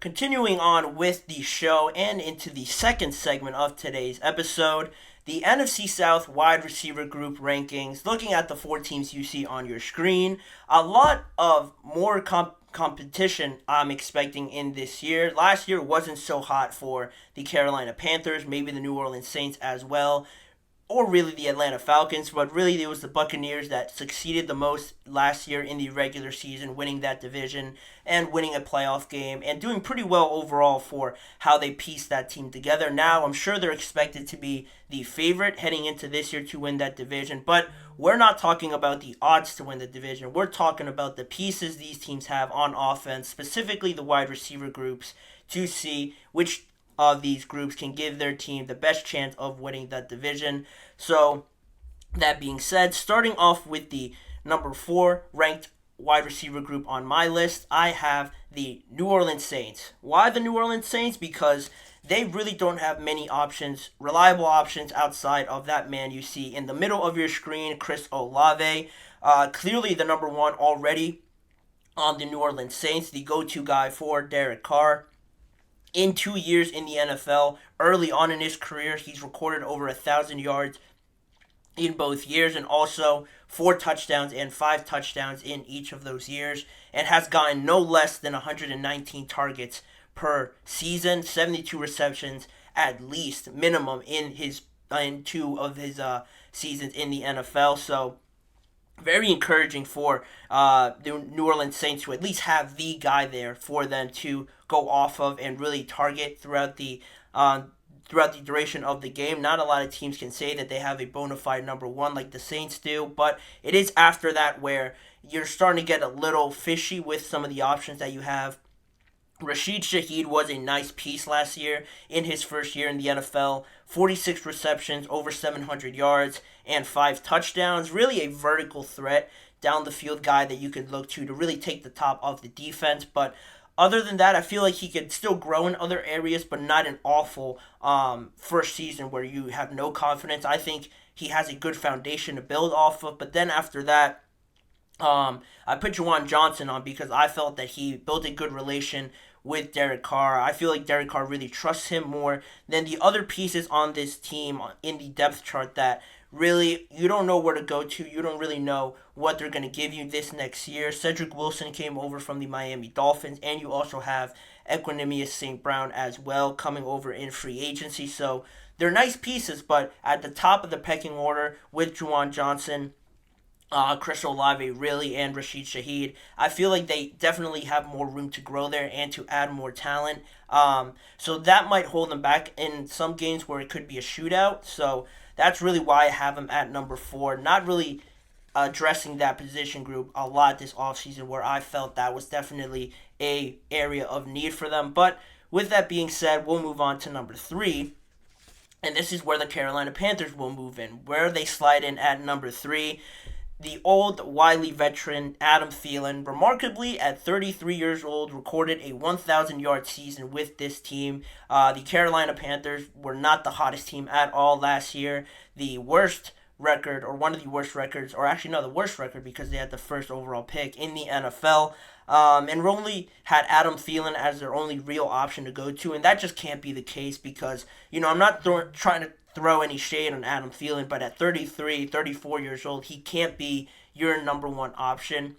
Continuing on with the show and into the second segment of today's episode, the NFC South wide receiver group rankings. Looking at the four teams you see on your screen, a lot of more competition I'm expecting in this year. Last year wasn't so hot for the Carolina Panthers, maybe the New Orleans Saints as well, or really the Atlanta Falcons, but really it was the Buccaneers that succeeded the most last year in the regular season, winning that division and winning a playoff game and doing pretty well overall for how they pieced that team together. Now, I'm sure they're expected to be the favorite heading into this year to win that division, but we're not talking about the odds to win the division. We're talking about the pieces these teams have on offense, specifically the wide receiver groups, to see which of these groups can give their team the best chance of winning that division. So, that being said, starting off with the number 4 ranked wide receiver group on my list, I have the New Orleans Saints. Why the New Orleans Saints? Because they really don't have many options, reliable options outside of that man you see in the middle of your screen, Chris Olave. Clearly the number 1 already on the New Orleans Saints, the go-to guy for Derek Carr. In 2 years in the NFL, early on in his career, he's recorded over 1,000 yards in both years, and also 4 touchdowns and 5 touchdowns in each of those years, and has gotten no less than 119 targets per season, 72 receptions at least minimum in 2 of his seasons in the NFL. So very encouraging for the New Orleans Saints to at least have the guy there for them to go off of and really target throughout the duration of the game. Not a lot of teams can say that they have a bona fide number 1 like the Saints do, but it is after that where you're starting to get a little fishy with some of the options that you have. Rashid Shaheed was a nice piece last year in his first year in the NFL. 46 receptions, over 700 yards, and 5 touchdowns. Really a vertical threat down the field guy that you could look to really take the top of the defense. But other than that, I feel like he could still grow in other areas, but not an awful first season where you have no confidence. I think he has a good foundation to build off of. But then after that, I put Juwan Johnson on because I felt that he built a good relation with Derek Carr. I feel like Derek Carr really trusts him more than the other pieces on this team in the depth chart that really you don't know where to go to. You don't really know what they're going to give you this next year. Cedric Wilson came over from the Miami Dolphins, and you also have Equanimeous St. Brown as well coming over in free agency. So they're nice pieces, but at the top of the pecking order with Juwan Johnson, Chris Olave really, and Rashid Shaheed, I feel like they definitely have more room to grow there and to add more talent. So that might hold them back in some games where it could be a shootout. So that's really why I have them at number 4. Not really addressing that position group a lot this offseason where I felt that was definitely a area of need for them. But with that being said, we'll move on to number 3. And this is where the Carolina Panthers will move in, where they slide in at number 3. The old, wily veteran Adam Thielen, remarkably at 33 years old, recorded a 1,000-yard season with this team. The Carolina Panthers were not the hottest team at all last year. The worst record, or one of the worst records, or actually no, the worst record because they had the first overall pick in the NFL. And only had Adam Thielen as their only real option to go to, and that just can't be the case because, I'm not trying to throw any shade on Adam Thielen, but at 33, 34 years old, he can't be your number 1 option.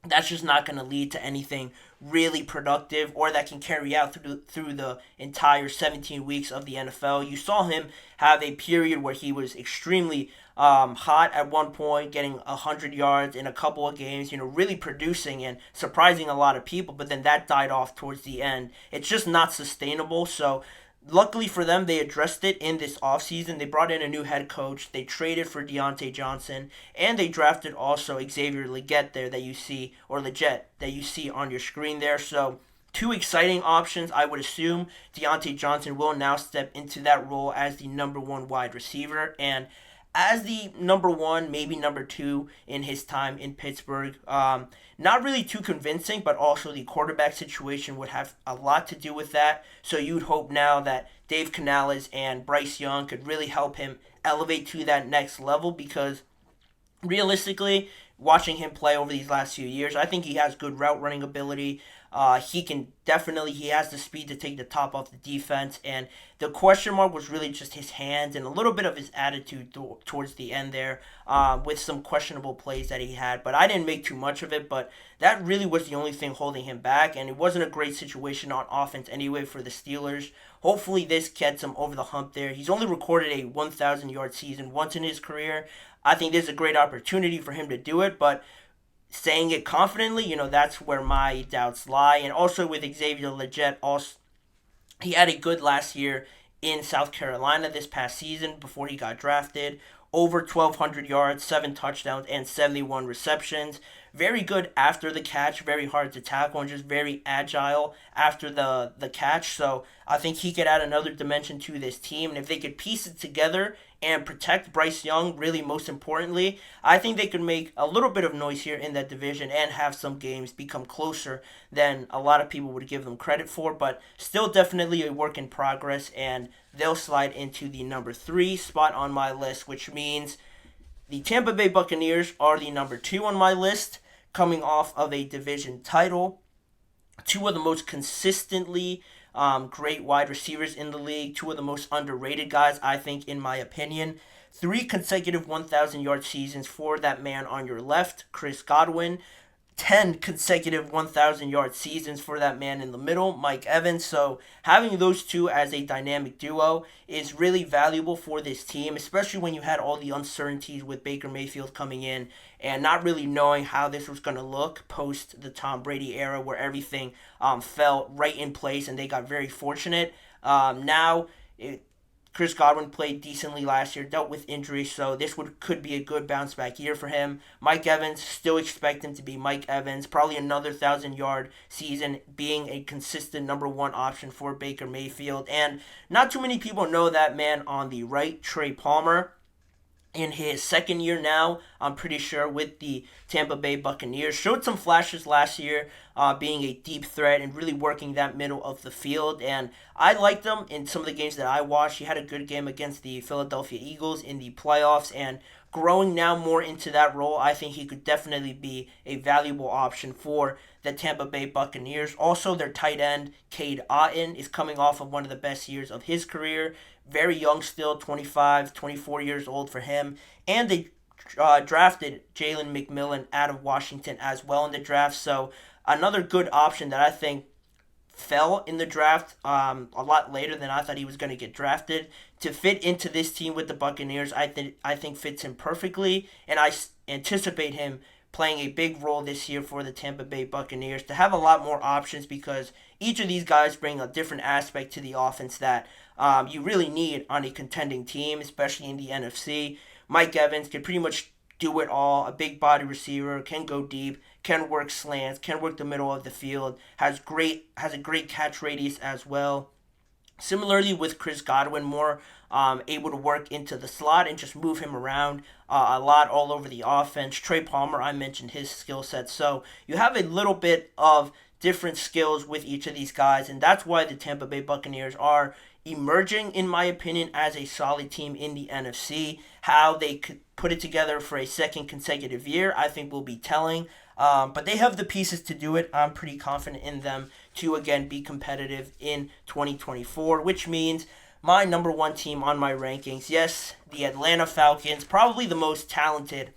That's just not going to lead to anything really productive or that can carry out through the entire 17 weeks of the NFL. You saw him have a period where he was extremely hot at one point, getting 100 yards in a couple of games, really producing and surprising a lot of people, but then that died off towards the end. It's just not sustainable, so luckily for them, they addressed it in this offseason. They brought in a new head coach. They traded for Deontay Johnson. And they drafted also Xavier Legette there that you see, or Legette, that you see on your screen there. So 2 exciting options. I would assume Deontay Johnson will now step into that role as the number 1 wide receiver. And as the number 1, maybe number 2 in his time in Pittsburgh. Not really too convincing, but also the quarterback situation would have a lot to do with that. So you'd hope now that Dave Canales and Bryce Young could really help him elevate to that next level because realistically, watching him play over these last few years, I think he has good route running ability. He has the speed to take the top off the defense, and the question mark was really just his hands and a little bit of his attitude towards the end there, with some questionable plays that he had. But I didn't make too much of it, but that really was the only thing holding him back, and it wasn't a great situation on offense anyway for the Steelers. Hopefully this gets him over the hump there. He's only recorded a 1,000-yard season once in his career. I think there's a great opportunity for him to do it, but saying it confidently, that's where my doubts lie. And also with Xavier Legette, also, he had a good last year in South Carolina this past season before he got drafted. Over 1,200 yards, 7 touchdowns, and 71 receptions. Very good after the catch, very hard to tackle, and just very agile after the catch. So I think he could add another dimension to this team. And if they could piece it together and protect Bryce Young, really most importantly, I think they could make a little bit of noise here in that division and have some games become closer than a lot of people would give them credit for. But still definitely a work in progress, and they'll slide into the number 3 spot on my list, which means the Tampa Bay Buccaneers are the number 2 on my list, coming off of a division title. 2 of the most consistently great wide receivers in the league. 2 of the most underrated guys, I think, in my opinion. 3 consecutive 1,000-yard seasons for that man on your left, Chris Godwin. 10 consecutive 1,000-yard seasons for that man in the middle, Mike Evans. So having those 2 as a dynamic duo is really valuable for this team, especially when you had all the uncertainties with Baker Mayfield coming in and not really knowing how this was going to look post the Tom Brady era, where everything fell right in place and they got very fortunate. Chris Godwin played decently last year, dealt with injuries, so this could be a good bounce back year for him. Mike Evans, still expect him to be Mike Evans. Probably another 1,000-yard season, being a consistent number 1 option for Baker Mayfield. And not too many people know that man on the right, Trey Palmer. In his second year now, I'm pretty sure, with the Tampa Bay Buccaneers. Showed some flashes last year, being a deep threat and really working that middle of the field. And I liked him in some of the games that I watched. He had a good game against the Philadelphia Eagles in the playoffs, and growing now more into that role, I think he could definitely be a valuable option for the Tampa Bay Buccaneers. Also, their tight end, Cade Otton, is coming off of one of the best years of his career. Very young still, 25, 24 years old for him. And they drafted Jalen McMillan out of Washington as well in the draft. So another good option that I think fell in the draft a lot later than I thought he was going to get drafted. To fit into this team with the Buccaneers, I think fits him perfectly. And I anticipate him playing a big role this year for the Tampa Bay Buccaneers, to have a lot more options, because each of these guys bring a different aspect to the offense that you really need on a contending team, especially in the NFC. Mike Evans can pretty much do it all. A big body receiver, can go deep, can work slants, can work the middle of the field, has a great catch radius as well. Similarly with Chris Godwin, more able to work into the slot and just move him around a lot all over the offense. Trey Palmer, I mentioned his skill set. So you have a little bit of different skills with each of these guys, and that's why the Tampa Bay Buccaneers are emerging, in my opinion, as a solid team in the NFC. How they could put it together for a second consecutive year, I think, will be telling. But they have the pieces to do it. I'm pretty confident in them to, again, be competitive in 2024, which means my number 1 team on my rankings, yes, the Atlanta Falcons, probably the most talented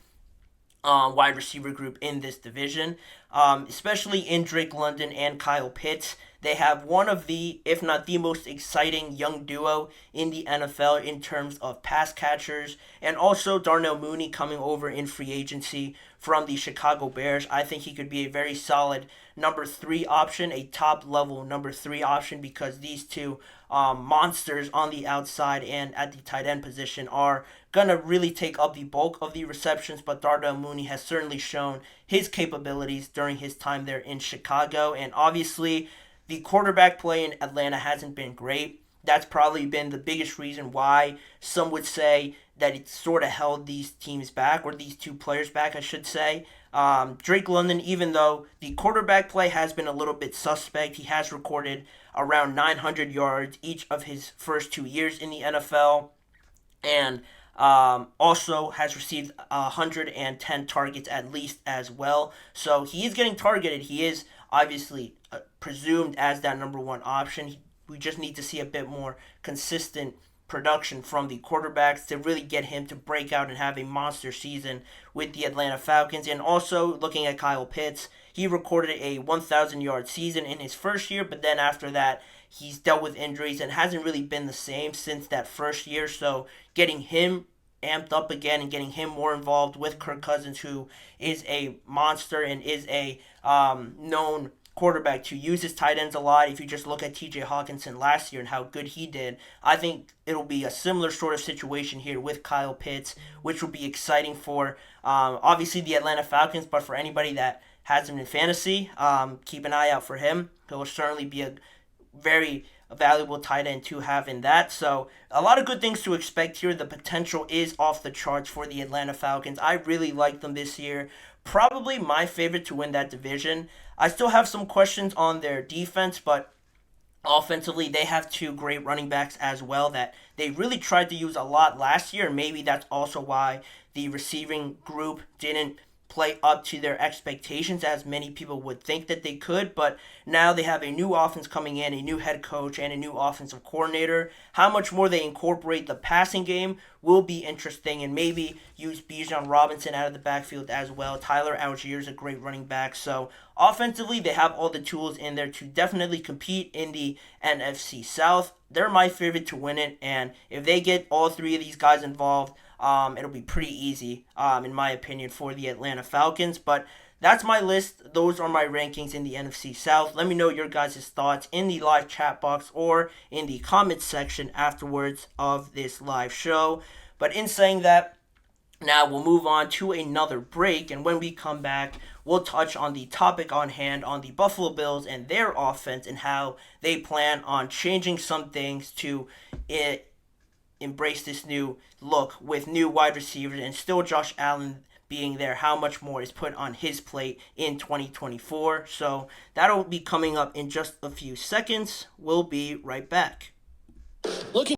wide receiver group in this division, especially in Drake London and Kyle Pitts. They have one of the, if not the most exciting young duo in the NFL in terms of pass catchers, and also Darnell Mooney coming over in free agency from the Chicago Bears. I think he could be a very solid number 3 option, a top-level number 3 option, because these two monsters on the outside and at the tight end position are going to really take up the bulk of the receptions, but Darnell Mooney has certainly shown his capabilities during his time there in Chicago, and obviously the quarterback play in Atlanta hasn't been great. That's probably been the biggest reason why some would say that it sort of held these teams back, or these 2 players back, I should say. Drake London, even though the quarterback play has been a little bit suspect, he has recorded around 900 yards each of his first 2 years in the NFL, and also has received 110 targets at least as well. So he is getting targeted. He is obviously presumed as that number one option. We just need to see a bit more consistent production from the quarterbacks to really get him to break out and have a monster season with the Atlanta Falcons. And also looking at Kyle Pitts, he recorded a 1,000-yard season in his first year, but then after that, he's dealt with injuries and hasn't really been the same since that first year. So getting him amped up again and getting him more involved with Kirk Cousins, who is a monster and is a known quarterback to use his tight ends a lot. If you just look at TJ Hawkinson last year and how good he did, I think it'll be a similar sort of situation here with Kyle Pitts, which will be exciting for obviously the Atlanta Falcons, but for anybody that has him in fantasy, keep an eye out for him. He'll certainly be a very valuable tight end to have in that. So a lot of good things to expect here. The potential is off the charts for the Atlanta Falcons. I really like them this year. Probably my favorite to win that division. I still have some questions on their defense, but offensively, they have two great running backs as well that they really tried to use a lot last year. And maybe that's also why the receiving group didn't play up to their expectations as many people would think that they could, but now they have a new offense coming in, a new head coach, and a new offensive coordinator. How much more they incorporate the passing game will be interesting, and maybe use Bijan Robinson out of the backfield as well. Tyler Algier is a great running back, so offensively they have all the tools in there to definitely compete in the NFC South. They're my favorite to win it, and if they get all three of these guys involved, it'll be pretty easy, in my opinion, for the Atlanta Falcons. But that's my list. Those are my rankings in the NFC South. Let me know your guys' thoughts in the live chat box or in the comments section afterwards of this live show. But in saying that, now we'll move on to another break, and when we come back, we'll touch on the topic on hand on the Buffalo Bills and their offense and how they plan on changing some things to embrace this new look with new wide receivers and still Josh Allen being there. How much more is put on his plate in 2024? So that'll be coming up in just a few seconds. We'll be right back.